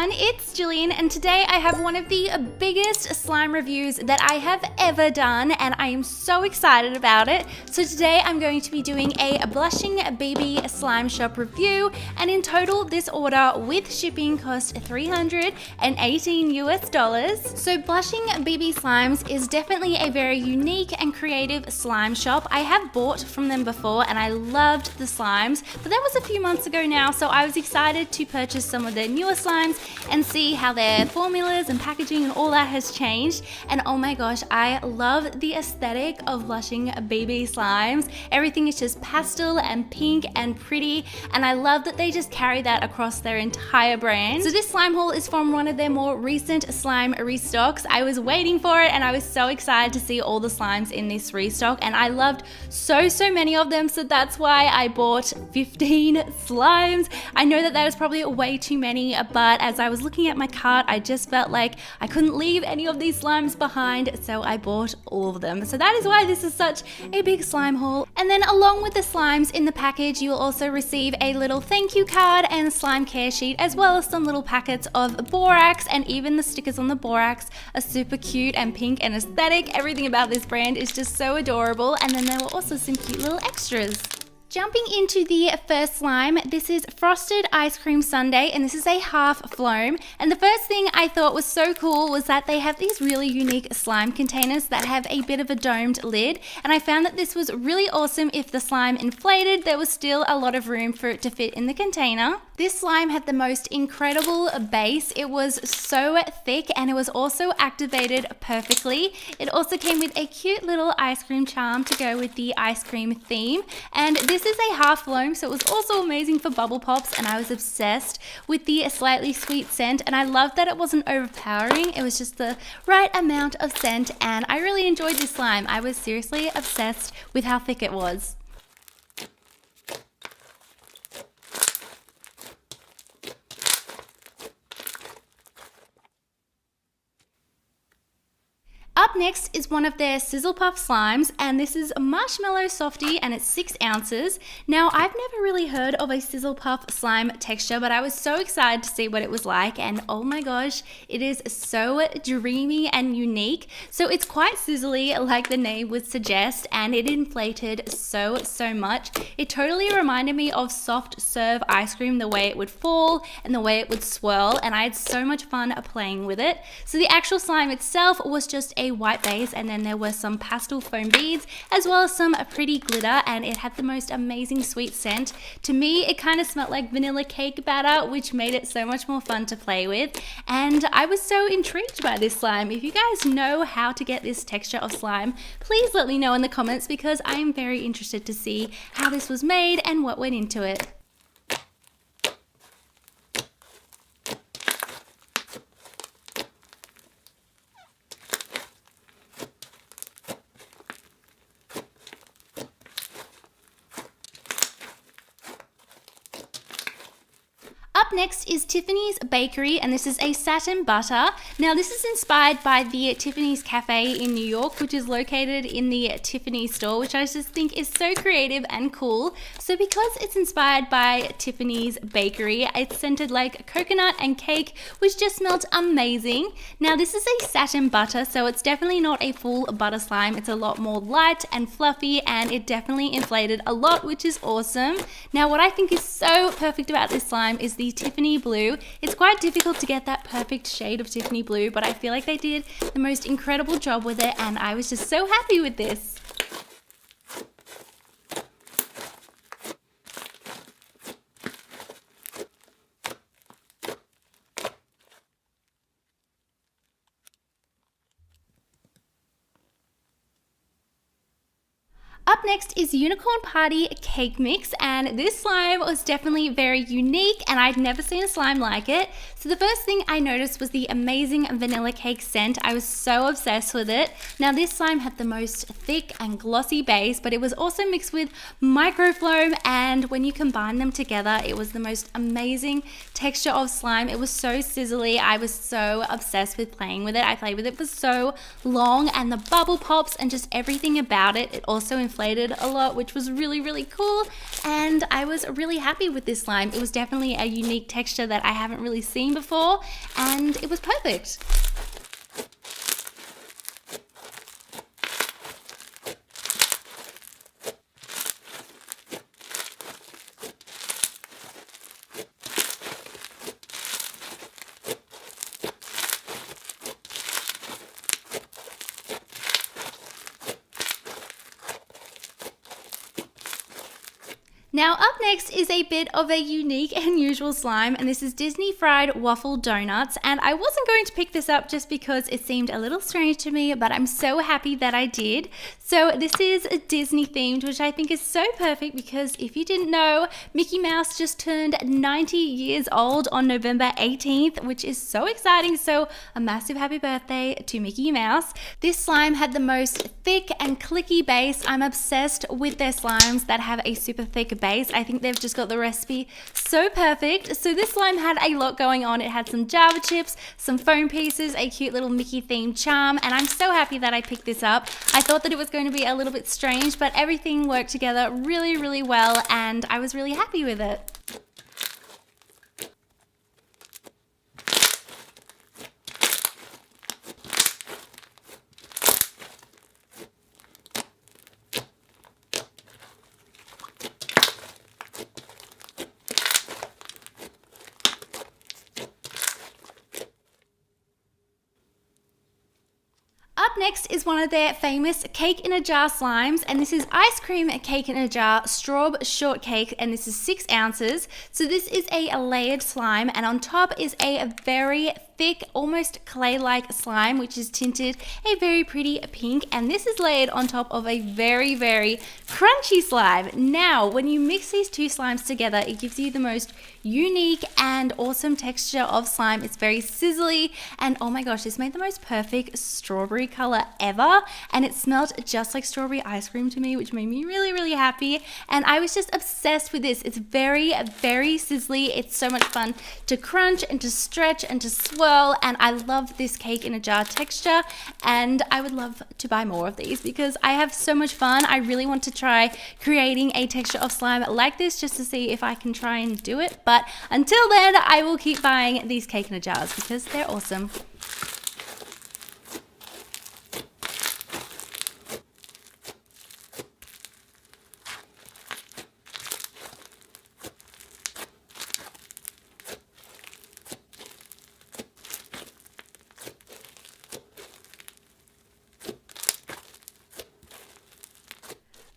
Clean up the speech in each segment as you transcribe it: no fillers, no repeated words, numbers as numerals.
everyone, it's Jillian and today I have one of the biggest slime reviews that I have ever done and I am so excited about it. So today I'm going to be doing a blushing BB slime shop review, and in total this order with shipping cost $318 US. So blushing BB slimes is definitely a very unique and creative slime shop. I have bought from them before and I loved the slimes, but that was a few months ago now, so I was excited to purchase some of their newer slimes and see how their formulas and packaging and all that has changed. And oh my gosh, I love the aesthetic of blushing BB slimes. Everything is just pastel and pink and pretty, and I love that they just carry that across their entire brand. So this slime haul is from one of their more recent slime restocks. I was waiting for it and I was so excited to see all the slimes in this restock, and I loved so many of them, so that's why I bought 15 slimes. I know that was probably way too many, but as I was looking at my cart, I just felt like I couldn't leave any of these slimes behind, so I bought all of them. So that is why this is such a big slime haul. And then along with the slimes in the package, you'll also receive a little thank you card and slime care sheet, as well as some little packets of borax, and even the stickers on the borax are super cute and pink and aesthetic. Everything about this brand is just so adorable. And then there were also some cute little extras. Jumping into the first slime, this is Frosted Ice Cream Sundae, and this is a half foam. And the first thing I thought was so cool was that they have these really unique slime containers that have a bit of a domed lid, and I found that this was really awesome. If the slime inflated, there was still a lot of room for it to fit in the container. This slime had the most incredible base. It was so thick and it was also activated perfectly. It also came with a cute little ice cream charm to go with the ice cream theme, and this is a half foam, so it was also amazing for bubble pops, and I was obsessed with the slightly sweet scent, and I loved that it wasn't overpowering. It was just the right amount of scent, and I really enjoyed this slime. I was seriously obsessed with how thick it was. Up next is one of their Sizzle Puff slimes, and this is Marshmallow Softy, and it's 6 ounces. Now, I've never really heard of a Sizzle Puff slime texture, but I was so excited to see what it was like, and oh my gosh, it is so dreamy and unique. So it's quite sizzly, like the name would suggest, and it inflated so much. It totally reminded me of soft serve ice cream, the way it would fall and the way it would swirl, and I had so much fun playing with it. So the actual slime itself was just a white base, and then there were some pastel foam beads as well as some pretty glitter, and it had the most amazing sweet scent. To me, it kind of smelled like vanilla cake batter, which made it so much more fun to play with, and I was so intrigued by this slime. If you guys know how to get this texture of slime, please let me know in the comments, because I am very interested to see how this was made and what went into it. Up next is Tiffany's Bakery, and this is a satin butter. Now, this is inspired by the Tiffany's Cafe in New York, which is located in the Tiffany store, which I just think is so creative and cool. So because it's inspired by Tiffany's Bakery, it's scented like coconut and cake, which just smelled amazing. Now, this is a satin butter, so it's definitely not a full butter slime. It's a lot more light and fluffy, and it definitely inflated a lot, which is awesome. Now, what I think is so perfect about this slime is the Tiffany blue. It's quite difficult to get that perfect shade of Tiffany blue, but I feel like they did the most incredible job with it, and I was just so happy with this. Up next is Unicorn Party Cake Mix, and this slime was definitely very unique, and I'd never seen a slime like it. So the first thing I noticed was the amazing vanilla cake scent. I was so obsessed with it. Now, this slime had the most thick and glossy base, but it was also mixed with microfloam, and when you combine them together, it was the most amazing texture of slime. It was so sizzly. I was so obsessed with playing with it. I played with it for so long, and the bubble pops and just everything about it, it also inflated inflated a lot, which was really, really cool. And I was really happy with this slime. It was definitely a unique texture that I haven't really seen before, and it was perfect. Now up next is a bit of a unique and unusual slime, and this is Disney fried waffle donuts, and I wasn't going to pick this up just because it seemed a little strange to me, but I'm so happy that I did. So this is Disney themed, which I think is so perfect because if you didn't know, Mickey Mouse just turned 90 years old on November 18th, which is so exciting. So a massive happy birthday to Mickey Mouse. This slime had the most thick and clicky base. I'm obsessed with their slimes that have a super thick base. I think they've just got the recipe so perfect. So this slime had a lot going on. It had some Java chips, some foam pieces, a cute little Mickey themed charm, and I'm so happy that I picked this up. I thought that it was going to be a little bit strange, but everything worked together really, really well, and I was really happy with it. Up next is one of their famous cake in a jar slimes, and this is ice cream cake in a jar straw shortcake, and this is 6 ounces. So this is a layered slime, and on top is a very thick, almost clay-like slime, which is tinted a very pretty pink, and this is layered on top of a very, very crunchy slime. Now, when you mix these two slimes together, it gives you the most unique and awesome texture of slime. It's very sizzly, and oh my gosh, this made the most perfect strawberry color ever, and it smelled just like strawberry ice cream to me, which made me really, really happy, and I was just obsessed with this. It's very, very sizzly. It's so much fun to crunch and to stretch and to swirl, and I love this cake in a jar texture, and I would love to buy more of these because I have so much fun. I really want to try creating a texture of slime like this just to see if I can try and do it, but until then I will keep buying these cake in a jars because they're awesome.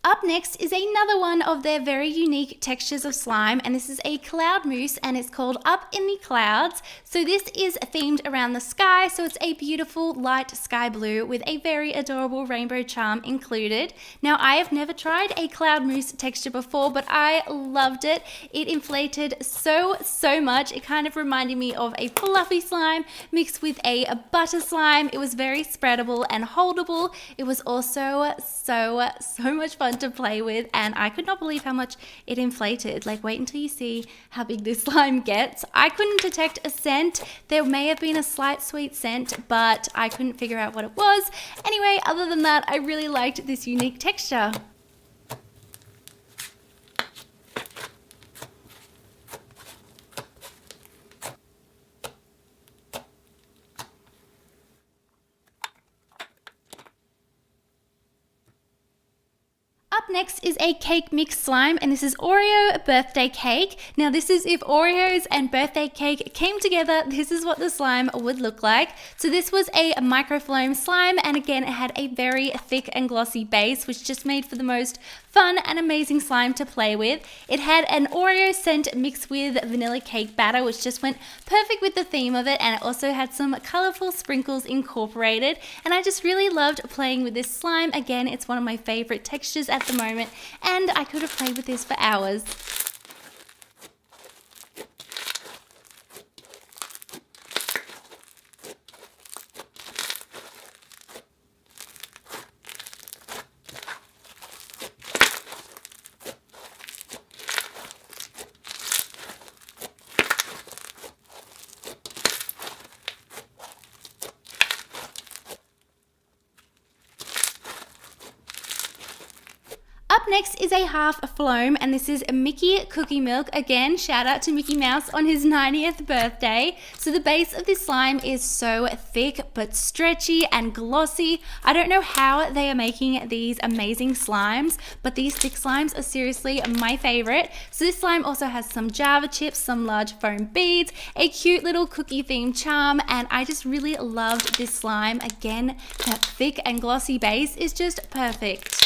Up next is another one of their very unique textures of slime, and this is a cloud mousse, and it's called Up in the Clouds. So this is themed around the sky, so it's a beautiful light sky blue with a very adorable rainbow charm included. Now, I have never tried a cloud mousse texture before, but I loved it. It inflated so much. It kind of reminded me of a fluffy slime mixed with a butter slime. It was very spreadable and holdable. It was also so much fun to play with, and I could not believe how much it inflated. Like, wait until you see how big this slime gets. I couldn't detect a scent. There may have been a slight sweet scent, but I couldn't figure out what it was. Anyway, other than that, I really liked this unique texture. Up next is a cake mix slime, and this is Oreo birthday cake. Now this is if Oreos and birthday cake came together, this is what the slime would look like. So this was a microfloam slime, and again it had a very thick and glossy base, which just made for the most fun and amazing slime to play with. It had an Oreo scent mixed with vanilla cake batter, which just went perfect with the theme of it, and it also had some colorful sprinkles incorporated, and I just really loved playing with this slime. Again, it's one of my favorite textures at the moment, and I could have played with this for hours. next is a half foam, and this is Mickey Cookie Milk. Again, shout out to Mickey Mouse on his 90th birthday. So the base of this slime is so thick but stretchy and glossy. I don't know how they are making these amazing slimes, but these thick slimes are seriously my favorite. So this slime also has some Java chips, some large foam beads, a cute little cookie themed charm, and I just really loved this slime. Again, that thick and glossy base is just perfect.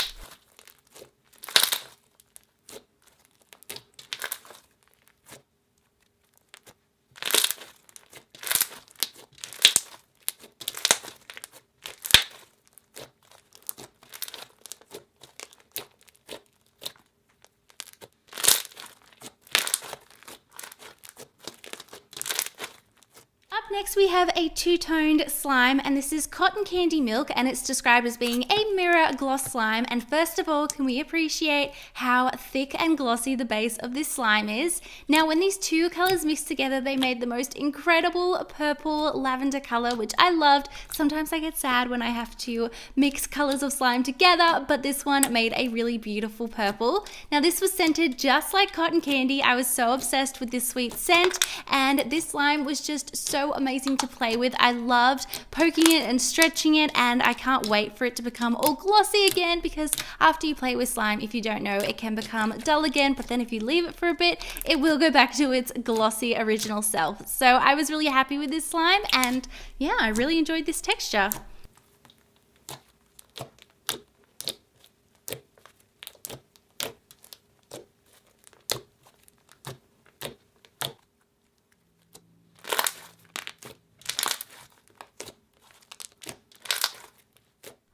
Next we have a two-toned slime, and this is Cotton Candy Milk, and it's described as being a mirror gloss slime. And first of all, can we appreciate how thick and glossy the base of this slime is? Now when these two colors mixed together, they made the most incredible purple lavender color, which I loved. Sometimes I get sad when I have to mix colors of slime together, but this one made a really beautiful purple. Now this was scented just like cotton candy. I was so obsessed with this sweet scent, and this slime was just so amazing to play with. I loved poking it and stretching it, and I can't wait for it to become all glossy again, because after you play with slime, if you don't know, it can become dull again, but then if you leave it for a bit, it will go back to its glossy original self. So I was really happy with this slime, and yeah, I really enjoyed this texture.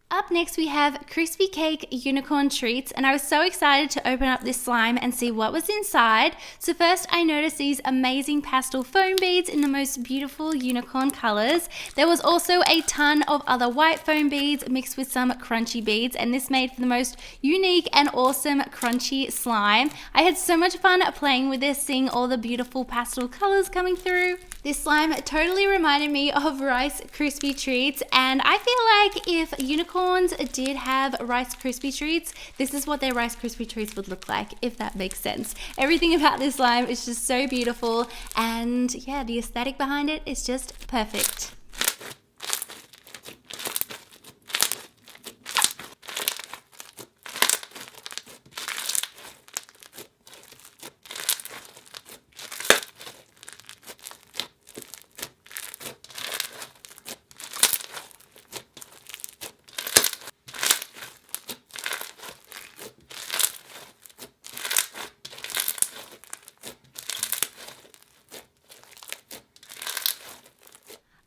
Up next we have Crispy Cake Unicorn Treats, and I was so excited to open up this slime and see what was inside. So first I noticed these amazing pastel foam beads in the most beautiful unicorn colors. There was also a ton of other white foam beads mixed with some crunchy beads, and this made for the most unique and awesome crunchy slime. I had so much fun playing with this, seeing all the beautiful pastel colors coming through. This slime totally reminded me of Rice Krispie Treats, and I feel like if unicorns did have Rice Krispie Treats, this is what their Rice Krispie Treats would look like, if that makes sense. Everything about this slime is just so beautiful, and yeah, the aesthetic behind it is just perfect.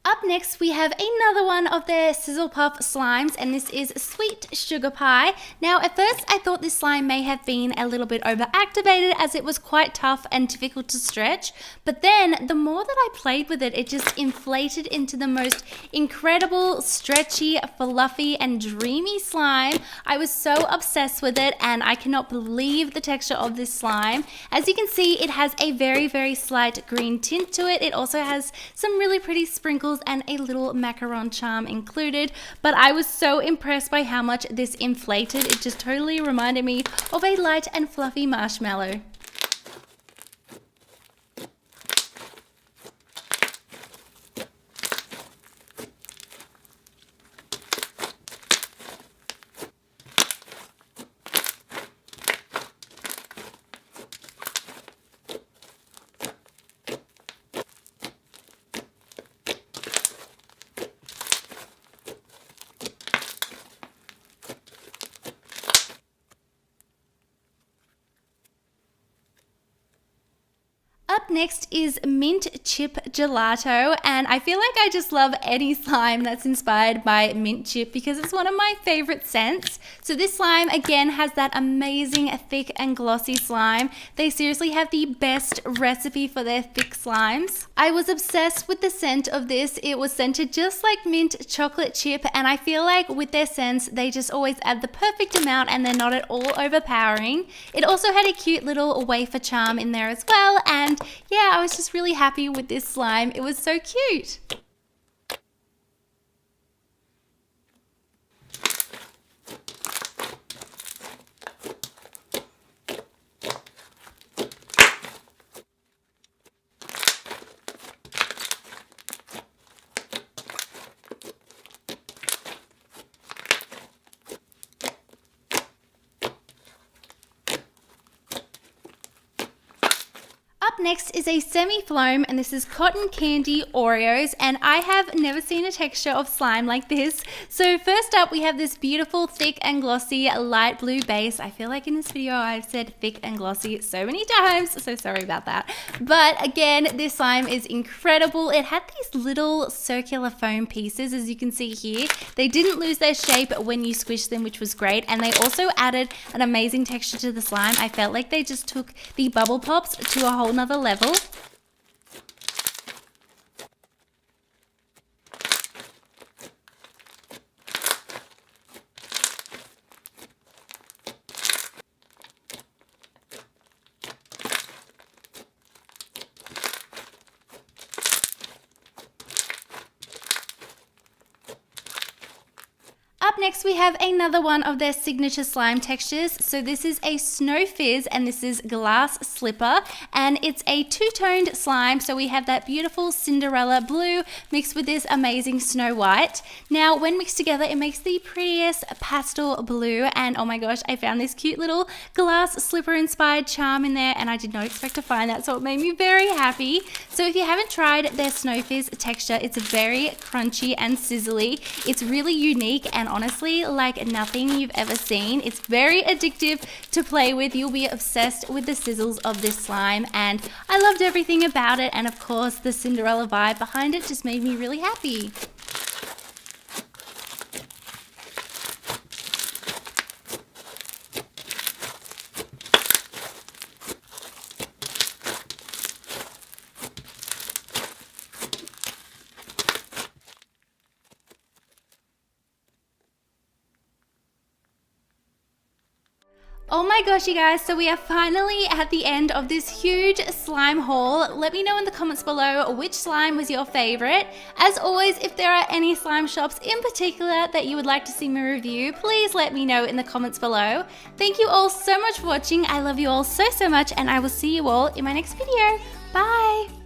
Up next we have another one of their Sizzle Puff slimes, and this is Sweet Sugar Pie. Now at first I thought this slime may have been a little bit overactivated, as it was quite tough and difficult to stretch, but then the more that I played with it, it just inflated into the most incredible, stretchy, fluffy and dreamy slime. I was so obsessed with it, and I cannot believe the texture of this slime. As you can see, it has a very, very slight green tint to it. It also has some really pretty sprinkles and a little macaron charm included, but I was so impressed by how much this inflated. It just totally reminded me of a light and fluffy marshmallow. Up next is Mint Chip Gelato, and I feel like I just love any slime that's inspired by mint chip because it's one of my favorite scents. So this slime again has that amazing thick and glossy slime. They seriously have the best recipe for their thick slimes. I was obsessed with the scent of this. It was scented just like mint chocolate chip, and I feel like with their scents they just always add the perfect amount and they're not at all overpowering. It also had a cute little wafer charm in there as well, and yeah, I was just really happy with this slime. It was so cute. next is a semi-foam, and this is cotton candy Oreos, and I have never seen a texture of slime like this. So first up we have this beautiful thick and glossy light blue base. I feel like in this video I've said thick and glossy so many times, so sorry about that. But again, this slime is incredible. It had these little circular foam pieces, as you can see here. They didn't lose their shape when you squished them, which was great, and they also added an amazing texture to the slime. I felt like they just took the bubble pops to a whole nother level. Up next we have another one of their signature slime textures. So this is a Snow Fizz and this is Glass Slipper, and it's a two-toned slime. So we have that beautiful Cinderella blue mixed with this amazing Snow White. Now when mixed together it makes the prettiest pastel blue, and oh my gosh, I found this cute little glass slipper inspired charm in there and I did not expect to find that, so it made me very happy. So if you haven't tried their Snow Fizz texture, it's very crunchy and sizzly. It's really unique and honestly like nothing you've ever seen. It's very addictive to play with. You'll be obsessed with the sizzles of this slime, and I loved everything about it, and of course the Cinderella vibe behind it just made me really happy. Oh my gosh, you guys, so we are finally at the end of this huge slime haul. Let me know in the comments below which slime was your favorite. As always, if there are any slime shops in particular that you would like to see me review, please let me know in the comments below. Thank you all so much for watching. I love you all so much, and I will see you all in my next video. Bye!